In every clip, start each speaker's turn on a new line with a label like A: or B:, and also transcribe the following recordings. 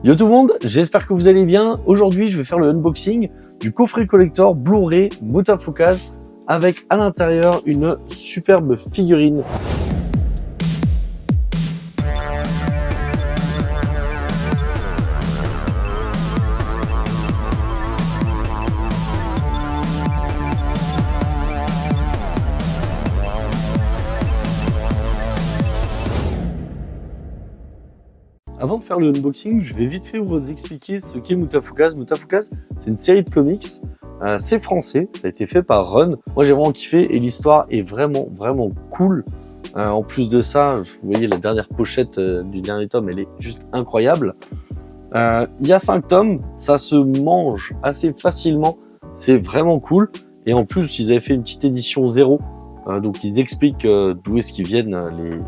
A: Yo tout le monde, j'espère que vous allez bien. Aujourd'hui, je vais faire le unboxing du coffret collector Blu-ray Mutafukaz avec à l'intérieur une superbe figurine. Avant de faire le unboxing, je vais vite fait vous expliquer ce qu'est Mutafukaz. Mutafukaz, c'est une série de comics, c'est français, ça a été fait par Run. Moi j'ai vraiment kiffé et l'histoire est vraiment cool. En plus de ça, vous voyez la dernière pochette du dernier tome, elle est juste incroyable. Il y a 5 tomes, ça se mange assez facilement, c'est vraiment cool. Et en plus, ils avaient fait une petite édition 0, donc ils expliquent d'où est-ce qu'ils viennent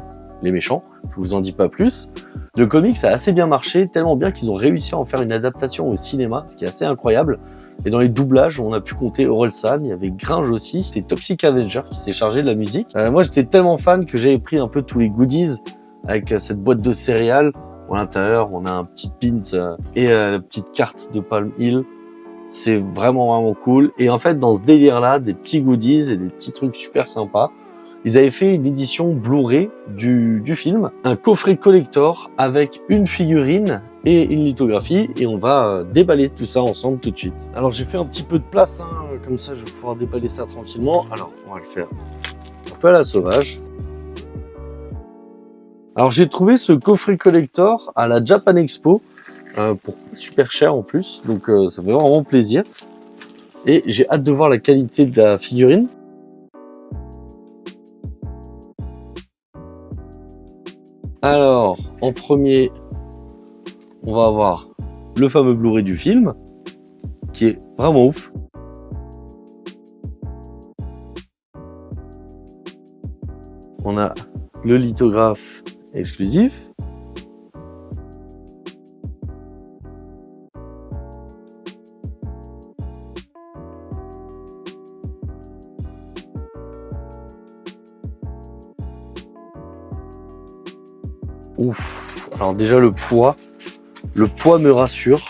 A: les méchants, je vous en dis pas plus. Le comics a assez bien marché, tellement bien qu'ils ont réussi à en faire une adaptation au cinéma, ce qui est assez incroyable. Et dans les doublages, on a pu compter Orelsan, il y avait Gringe aussi, c'est Toxic Avenger qui s'est chargé de la musique. Moi j'étais tellement fan que j'avais pris un peu tous les goodies avec cette boîte de céréales. À l'intérieur, on a un petit pins et la petite carte de Palm Hill. C'est vraiment cool. Et en fait, dans ce délire-là, des petits goodies et des petits trucs super sympas. Ils avaient fait une édition Blu-ray du film, un coffret collector avec une figurine et une lithographie, et on va déballer tout ça ensemble tout de suite. Alors j'ai fait un petit peu de place, comme ça je vais pouvoir déballer ça tranquillement. Alors on va le faire un peu à la sauvage. Alors j'ai trouvé ce coffret collector à la Japan Expo, pour super cher en plus, donc ça fait vraiment plaisir. Et j'ai hâte de voir la qualité de la figurine. Alors, en premier, on va avoir le fameux Blu-ray du film, qui est vraiment ouf. On a le lithographe exclusif. Ouf, alors déjà le poids me rassure.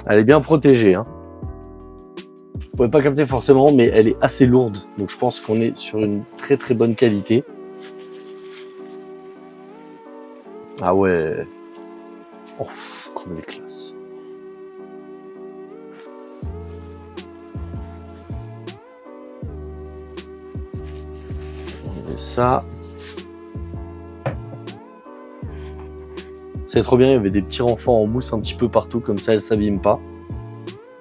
A: Elle est bien protégée, hein. Vous pouvez pas capter forcément, mais elle est assez lourde, donc je pense qu'on est sur une très bonne qualité. Ah ouais, oh, comme elle est classe. Ça, c'est trop bien. Il y avait des petits renforts en mousse un petit peu partout, comme ça elle s'abîme pas.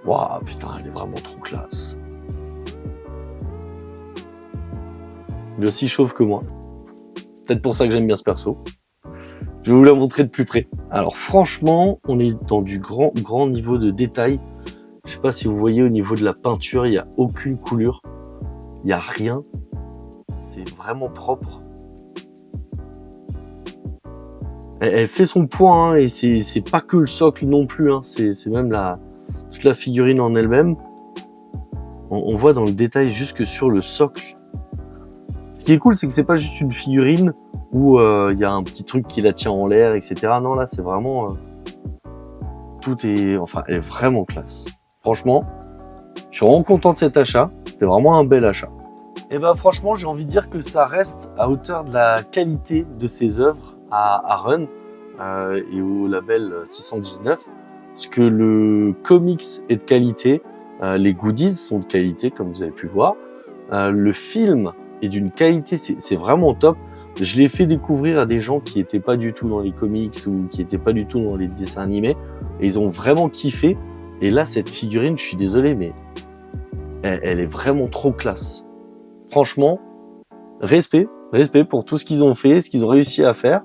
A: Waouh, putain, elle est vraiment trop classe. Il est aussi chauve que moi. Peut-être pour ça que j'aime bien ce perso. Je vais vous la montrer de plus près. Alors franchement, on est dans du grand niveau de détail. Je sais pas si vous voyez au niveau de la peinture, il n'y a aucune coulure. Il n'y a rien. C'est vraiment propre. Elle fait son point, hein, et c'est pas que le socle non plus, hein, c'est même toute la figurine en elle-même. On voit dans le détail jusque sur le socle. Ce qui est cool, c'est que c'est pas juste une figurine où il y a un petit truc qui la tient en l'air, etc. Non, là, c'est vraiment... elle est vraiment classe. Franchement, je suis vraiment content de cet achat. C'était vraiment un bel achat. Et ben franchement, j'ai envie de dire que ça reste à hauteur de la qualité de ses œuvres à Run et au label 619. Parce que le comics est de qualité, les goodies sont de qualité, comme vous avez pu voir. Le film est d'une qualité, c'est vraiment top. Je l'ai fait découvrir à des gens qui n'étaient pas du tout dans les comics ou qui n'étaient pas du tout dans les dessins animés. Et ils ont vraiment kiffé. Et là, cette figurine, je suis désolé, mais elle est vraiment trop classe. Franchement, respect pour tout ce qu'ils ont fait, ce qu'ils ont réussi à faire.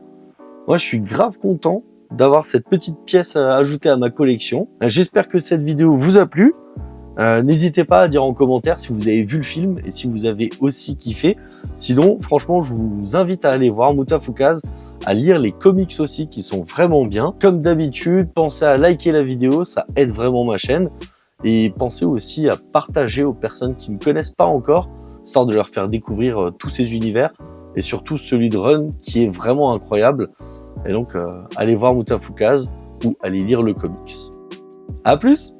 A: Moi, je suis grave content d'avoir cette petite pièce à ajouter à ma collection. J'espère que cette vidéo vous a plu. N'hésitez pas à dire en commentaire si vous avez vu le film et si vous avez aussi kiffé. Sinon, franchement, je vous invite à aller voir Mutafukaz, à lire les comics aussi qui sont vraiment bien. Comme d'habitude, pensez à liker la vidéo, ça aide vraiment ma chaîne. Et pensez aussi à partager aux personnes qui ne me connaissent pas encore, histoire de leur faire découvrir tous ces univers et surtout celui de Run qui est vraiment incroyable. Et donc, allez voir Mutafukaz ou allez lire le comics. À plus!